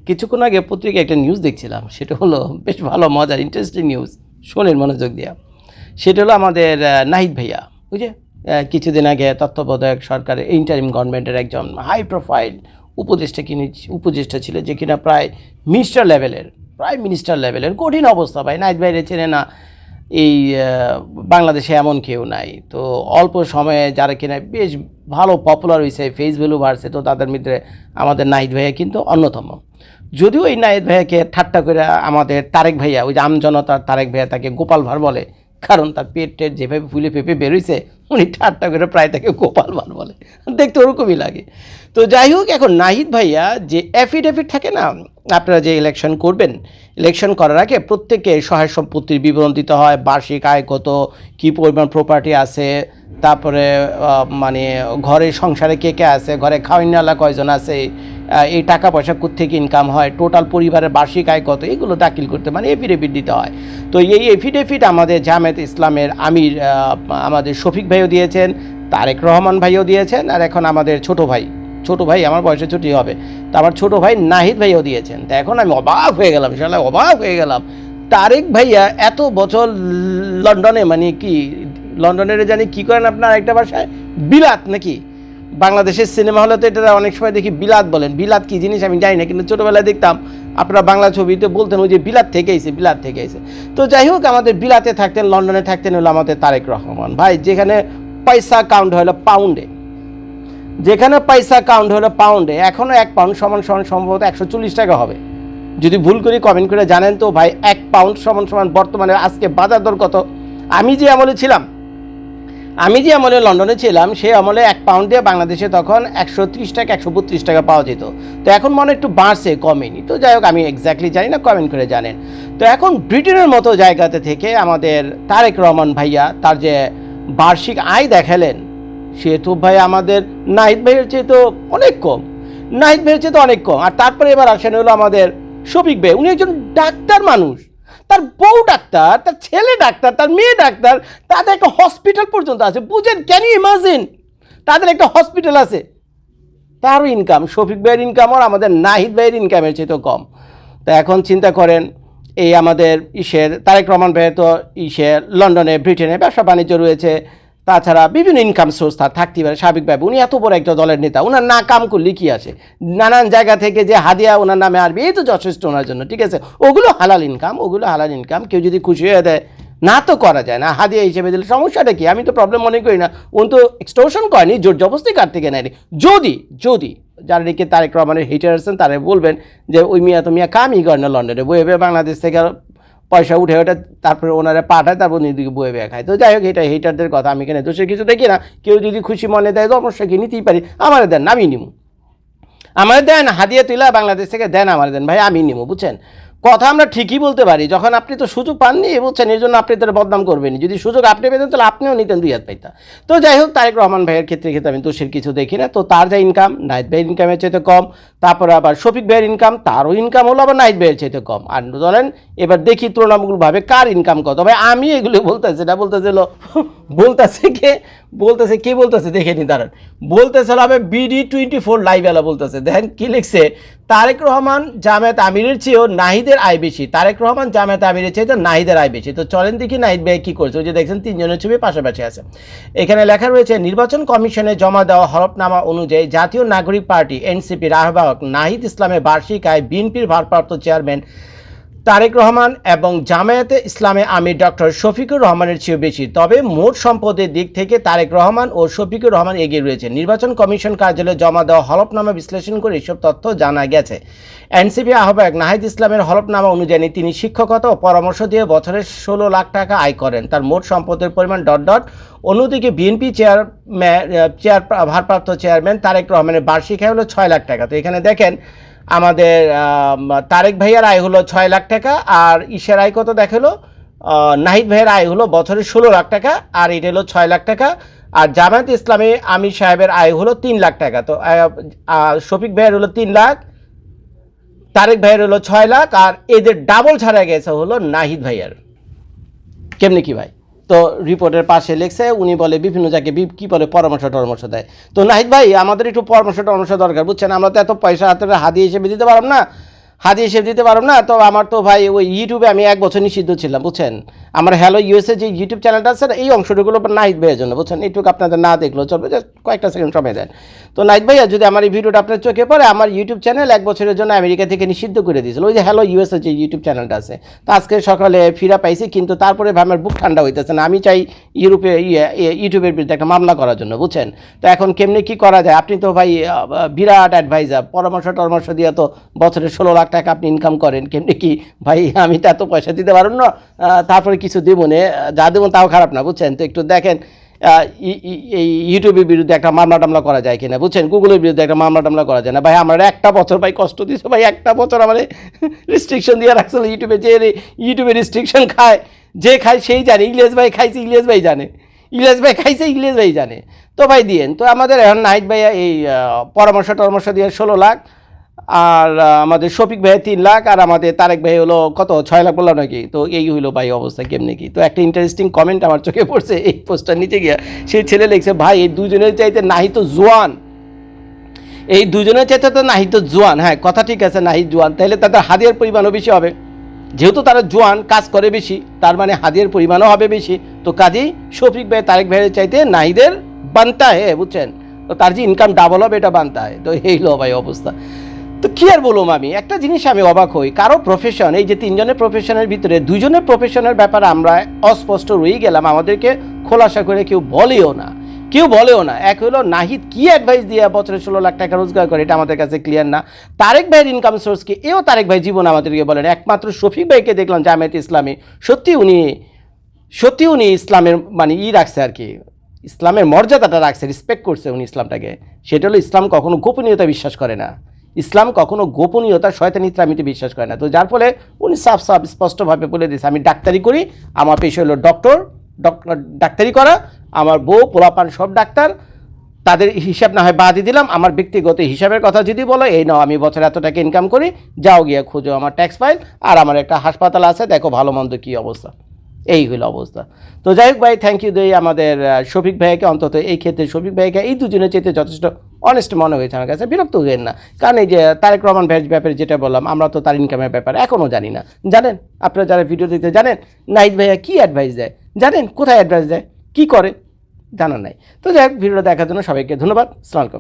কিছুক্ষণ আগে পত্রিকায় একটা নিউজ দেখছিলাম, সেটা হলো বেশ ভালো মজার ইন্টারেস্টিং নিউজ, শোনেন মনোযোগ দিয়া। সেটা হলো আমাদের নাহিদ ভাইয়া, বুঝে কিছুদিন আগে তত্ত্বাবধায়ক সরকারের ইন্টারিম গভর্নমেন্টের একজন হাই প্রোফাইল উপদেষ্টা ছিল, যে কিনা প্রায় মিনিস্টার লেভেলের কঠিন অবস্থা। ভাই নাহিদ ভাইরে চেনে না এই বাংলাদেশে এমন কেউ নাই। তো অল্প সময়ে যারা কিনা বেশ ভালো পপুলার হয়েছে, ফেস ভ্যালু বাড়ছে, তো তাদের মধ্যে আমাদের নাহিদ ভাইয়া কিন্তু অন্যতম। যদিও এই নাহিদ ভাইয়াকে ঠাট্টা করে আমাদের তারেক ভাইয়া, ওই যে আমজনতার তারেক ভাইয়া, তাকে গোপাল ভাঁড় বলে, কারণ তার পেটের যেভাবে ফুলে ফেপে বেরোইছে, উনি ঠাট্টা করে প্রায় তাকে গোপাল ভাঁড় বলে, দেখতে ওরকমই লাগে। তো যাই হোক, এখন নাহিদ ভাইয়া যে অ্যাফিডেভিট থাকে না, আপনারা যে ইলেকশন করবেন, ইলেকশন করার আগে প্রত্যেকে সহায় সম্পত্তির বিবরণ দিতে হয়, বার্ষিক আয় কত, কী পরিমাণ প্রপার্টি আছে, তারপরে মানে ঘরে সংসারে কে কে আছে, ঘরে খাওয়াইনালা কয়জন আছে, এই টাকা পয়সা কোত্থেকে ইনকাম হয়, টোটাল পরিবারের বার্ষিক আয় কত, এগুলো দাখিল করতে মানে এফিডেভিট দিতে হয়। তো এই এফিডেভিট আমাদের জামায়াতে ইসলামের আমির আমাদের শফিক ভাইও দিয়েছেন, তারেক রহমান ভাইও দিয়েছেন, আর এখন আমাদের ছোটো ভাই আমার বয়সে ছুটি হবে, তো আমার ছোটো ভাই নাহিদ ভাইও দিয়েছেন। তো এখন আমি অবাক হয়ে গেলাম, তারেক ভাইয়া এত বছর লন্ডনে, মানে কি লন্ডনের জানি কী করেন আপনার একটা ভাষায়, বিলাত নাকি, বাংলাদেশের সিনেমা হলে তো এটা অনেক সময় দেখি বিলাত বলেন, বিলাত কী জিনিস আমি জানি না, কিন্তু ছোটোবেলায় দেখতাম আপনারা বাংলা ছবিতে বলতেন ওই যে বিলাত থেকে এসে। তো যাই হোক, আমাদের বিলাতে থাকতেন, লন্ডনে থাকতেন হলো আমাদের তারেক রহমান ভাই, যেখানে পয়সা কাউন্ট হলো পাউন্ডে, এখনও 1 পাউন্ড সমান সম্ভবত 140 টাকা হবে, যদি ভুল করি কমেন্ট করে জানেন তো ভাই। 1 পাউন্ড সমান বর্তমানে আজকে বাজার দর কত? আমি যে আমলে লন্ডনে ছিলাম, সেই আমলে 1 পাউন্ড দিয়ে বাংলাদেশে তখন 130 টাকা 132 টাকা পাওয়া যেত। তো এখন মনে একটু বাড়ছে, কমেনি। তো যাই হোক, আমি এক্স্যাক্টলি জানি না, কমেন্ট করে জানেন। তো এখন ব্রিটেনের মতো জায়গাতে থেকে আমাদের তারেক রহমান ভাইয়া তার যে বার্ষিক আয় দেখালেন, সে তো ভাই আমাদের নাহিদ ভাইয়ের চেয়ে তো অনেক কম, আর তারপরে এবার আসেন হলো আমাদের শফিক ভাই। উনি একজন ডাক্তার মানুষ, তার বউ ডাক্তার, তার ছেলে ডাক্তার, তার মেয়ে ডাক্তার, তাদের একটা হসপিটাল পর্যন্ত আছে, বুঝেন? Can you imagine? তাদের একটা হসপিটাল আছে, তারও ইনকাম, শফিক ভাইয়ের ইনকাম আর আমাদের নাহিদ ভাইয়ের ইনকামের চেয়ে তো কম। তো এখন চিন্তা করেন, এই আমাদের তারেক রহমান ভাইয়ের তো লন্ডনে, ব্রিটেনে ব্যবসা বাণিজ্য রয়েছে, তাছাড়া বিভিন্ন ইনকাম সোর্স তার থাকতেই পারে স্বাভাবিকভাবে। উনি এত বড় একটা দলের নেতা, ওনার না কাম করলে কি আসে? নানান জায়গা থেকে যে হাদিয়া ওনার নামে আসবে, এই তো যথেষ্ট ওনার জন্য, ঠিক আছে? ওগুলো হালাল ইনকাম, কেউ যদি খুশি হয়ে দেয়, না তো করা যায় না, হাদিয়া হিসেবে দিলে সমস্যাটা কি? আমি তো প্রবলেম মনে করি না। উনি তো এক্সটোরশন করেনি, জোর জবরদস্তি কার থেকে নেয়নি। যদি যারা নাকি তারেক রহমানের হিটার আছেন, তারা বলবেন যে ওই মিয়া তো মিয়া কামই করে না লন্ডনে, বইয়ে বাংলাদেশ থেকে পয়সা উঠে ওটা তারপরে ওনারা পাঠায়, তারপর নিজেদিকে বয়ে বেয়ে খায়। তো যাই হোক, এটা হেটারদের কথা, আমি এখানে দোষের কিছু দেখি না। কেউ যদি খুশি মনে দেয় তো অবশ্যই কি নিতেই পারি, আমারে দেন, আমি নিব, আমাদের দেন হাদিয়া তুলা বাংলাদেশ থেকে দেন, আমাদের দেন ভাই, আমি নিব, বুঝছেন? কথা আমরা ঠিকই বলতে পারি, যখন আপনি তো সুযোগ পাননি, বুঝছেন? এর জন্য আপনি তারা বদনাম করবেন। যদি সুযোগ আপনি পেতেন তাহলে আপনিও নিতেন, 2 হাত পাইতা। তো যাই হোক, তারেক রহমান ভাইয়ের ক্ষেত্রে আমি দোষের কিছু দেখি না। তো তার যা ইনকাম নাহিদ ভাইয়ের ইনকামের চাইতে কম, তারপরে আবার শফিক ভাইয়ের ইনকাম, তারও ইনকাম হলো আবার নাহিদ ভাইয়ের চাইতে কম। আর ধরেন এবার দেখি তুলনামূলকভাবে কার ইনকাম কত। ভাই আমি এগুলো বলতেছি না, বলতেছে দেখে নি, দাঁড়ান, বলতেছে হবে BD24 লাইভ এলা বলতেছে, দেখেন কি লিখছে, তারেক রহমান জামায়াত আমিরের চেয়েও নাহিদের আয় বেশি, তারেক রহমান জামায়াত আমিরের চেয়ে তো নাহিদের আয় বেশি। তো চলেন দেখি নাহিদ ভাই কী করছে। ওই যে দেখছেন 3 জনের ছবি পাশাপাশি আছে। এখানে লেখা রয়েছে, নির্বাচন কমিশনে জমা দেওয়া হলফনামা অনুযায়ী জাতীয় নাগরিক পার্টি এনসিপির আহ্বায়ক নাহিদ ইসলামের বার্ষিক আয় বিএনপির ভারপ্রাপ্ত চেয়ারম্যান তারেক রহমান এবং জামায়াতে ইসলামে আমির ডক্টর শফিকুর রহমানের চেয়েও বেশি। তবে মোট সম্পদের দিক থেকে তারেক রহমান ও শফিকুর রহমান এগিয়ে রয়েছে। নির্বাচন কমিশন কার্যালয়ে জমা দেওয়া হলফনামা বিশ্লেষণ করে এসব তথ্য জানা গেছে। এনসিপি আহ্বায়ক নাহিদ ইসলামের হলফনামা অনুযায়ী তিনি শিক্ষকতা ও পরামর্শ দিয়ে বছরে 16 লাখ টাকা আয় করেন। তার মোট সম্পদের পরিমাণ ... অন্যদিকে বিএনপি ভারপ্রাপ্ত চেয়ারম্যান তারেক রহমানের বার্ষিক আয় হলো 6 লাখ টাকা। তো এখানে দেখেন আমাদের তারেক ভাইয়ার আয় হলো 6 লাখ টাকা, আর ঈশের আয় কত দেখালো, নাহিদ ভাইয়ের আয় হলো বছরে 16 লাখ টাকা, আর এটা হলো 6 লাখ টাকা। আর জামায়াত ইসলামী আমির সাহেবের আয় হলো 3 লাখ টাকা। তো শফিক ভাইয়ের হলো 3 লাখ, তারেক ভাইয়ের হলো 6 লাখ, আর এদের ডাবল ছাড়া গেছে হলো নাহিদ ভাইয়ার। কেমনি কি ভাই? তো রিপোর্টের পাশে লেখছে, উনি বলে বিভিন্ন জায়গায় কি বলে পরামর্শ দেয়। তো নাহিদ ভাই, আমাদের একটু পরামর্শ দরকার, বুঝছেন? আমরা তো এত পয়সা হাতে হাদিয়া হিসেবে দিতে পারলাম না, হাতে হিসেব দিতে পারব না। তো আমার তো ভাই ওই ইউটিউবে আমি 1 বছর নিষিদ্ধ ছিলাম, বুঝছেন। আমার হ্যালো ইউএসএ যে ইউটিউব চ্যানেলটা আছে না, এই অংশটুকুলো নাহিদ ভাইয়ের জন্য, বুঝছেন। এইটুকু আপনাদের না দেখলেও চলবে, জাস্ট কয়েকটা সেকেন্ড সময় দেন। তো নাহিদ ভাইয়া যদি আমার এই ভিডিওটা আপনার চোখে পড়ে, আমার ইউটিউব চ্যানেল 1 বছরের জন্য আমেরিকা থেকে নিষিদ্ধ করে দিয়েছিল, ওই যে হ্যালো ইউএসএ যে ইউটিউব চ্যানেলটা আছে। তো আজকে সকালে ফিরা পাইছি, কিন্তু তারপরে ভাই আমার বুক ঠান্ডা হইতেছে না। আমি চাই ইউটিউবের বিরুদ্ধে একটা মামলা করার জন্য, বুঝছেন। তো এখন কেমনি কি করা যায়? আপনি তো ভাই বিরাট অ্যাডভাইজার, পরামর্শ দিয়ে তো বছরে 16 লাখ টাকা আপনি ইনকাম করেন। কেমনি কি ভাই, আমি তো এত পয়সা দিতে পারব না, তারপরে কিছু দেবো না, যা দেবো তাও খারাপ না, বুঝছেন। তো একটু দেখেন এই ইউটিউবের বিরুদ্ধে একটা মামলা টামলা করা যায় কিনা, বুঝছেন। গুগলের বিরুদ্ধে একটা মামলা টামলা করা যায় না ভাই। আমার 1টা বছর ভাই কষ্ট দিচ্ছে ভাই, 1টা বছর আমার রেস্ট্রিকশন দিয়ে রাখছিল ইউটিউবে। যে ইউটিউবে রেস্ট্রিকশন খায়, যে খায় সেই জানে। ইলিয়াস ভাই খাইছে, ইলিয়াস ভাই জানে। ইলিয়াস ভাই খাইছে, ইলিয়াস ভাই জানে। তো ভাই দিয়েন। তো আমাদের এখন নাহিদ ভাইয়া এই পরামর্শ দিয়ে 16 লাখ, আর আমাদের শফিক ভাই 3 লাখ, আর আমাদের তারেক ভাই হলো কত 6 লাখ বললাম নাকি। তো এই হইলো ভাই অবস্থা কেমনি কি। তো একটা ইন্টারেস্টিং কমেন্ট আমার চোখে পড়ছে এই পোস্টার নিচে গিয়া। সেই ছেলে লিখছে, ভাই এই দুজনের চাইতে নাহিদ তো জোয়ান, এই দুজনের চাইতে তো নাহিদ তো জোয়ান। হ্যাঁ, কথা ঠিক আছে, নাহিদ জোয়ান, তাহলে তাদের হাদিয়ার পরিমাণও বেশি হবে। যেহেতু তারা জোয়ান, কাজ করে বেশি, তার মানে হাদিয়ার পরিমাণও হবে বেশি। তো কাজেই শফিক ভাই তারেক ভাইয়ের চাইতে নাহিদের বানতা হে, বুঝছেন। তো তার যে ইনকাম ডাবল হবে এটা বানতা হয়। তো এই লো ভাই অবস্থা। তো কী আর বলুম, আমি একটা জিনিস আমি অবাক হই, কারো প্রফেশন, এই যে 3 জনের প্রফেশনের ভিতরে 2 জনের প্রফেশনের ব্যাপারে আমরা অস্পষ্ট রয়ে গেলাম, আমাদেরকে খোলাসা করে কেউ বলেও না। এক হলো নাহিদ কি অ্যাডভাইস দিয়ে বছরে 16 লাখ টাকা রোজগার করে, এটা আমাদের কাছে ক্লিয়ার না। তারেক ভাইয়ের ইনকাম সোর্স কি, এও তারেক ভাই জীবন আমাদেরকে বলেন। একমাত্র শফিক ভাইকে দেখলাম জামায়াতে ইসলামী, সত্যি উনি ইসলামের মানে রাখছে আর কি, ইসলামের মর্যাদাটা রাখছে, রেসপেক্ট করছে উনি ইসলামটাকে। সেটা হলো ইসলাম কখনো গোপনীয়তা বিশ্বাস করে না, ইসলাম কখনো গোপনীয়তা শয়তানি ইসলামিতে বিশ্বাস করে না। তো যার ফলে উনি সাফ স্পষ্টভাবে বলে দিয়েছে, আমি ডাক্তারি করি, আমার পেশা হলো ডাক্তারি করা, আমার বউ পোলাপান সব ডাক্তার, তাদের হিসাব না হয় বাদই দিলাম। আমার ব্যক্তিগত হিসাবের কথা যদি বলো, এই নাও আমি বছরে এত টাকা ইনকাম করি, যাও গিয়ে খুঁজো আমার ট্যাক্স ফাইল, আর আমার একটা হাসপাতাল আছে, দেখো ভালো মন্দ কী অবস্থা। এই হইল অবস্থা। তো যাই হোক ভাই, থ্যাংক ইউ দেই আমাদের শফিক ভাইকে, অন্তত এই ক্ষেত্রে শফিক ভাইকে এই দুজনের চেয়ে যথেষ্ট অনেস্ট মনে হয়েছে আমার কাছে। বিরক্ত হইেন না, কারণ এই যে তারেক রহমান ভাইয়ের ব্যাপারে যেটা বললাম, আমরা তো তার ইনকামের ব্যাপারে এখনও জানি না। জানেন আপনারা যারা ভিডিও দিতে জানেন, নাহিদ ভাইয়া কী অ্যাডভাইস দেয় জানেন, কোথায় অ্যাডভাইস দেয়, কী করে জানা নাই। তো যাই হোক, ভিডিওটা দেখার জন্য সবাইকে ধন্যবাদ। আসসালামু আলাইকুম।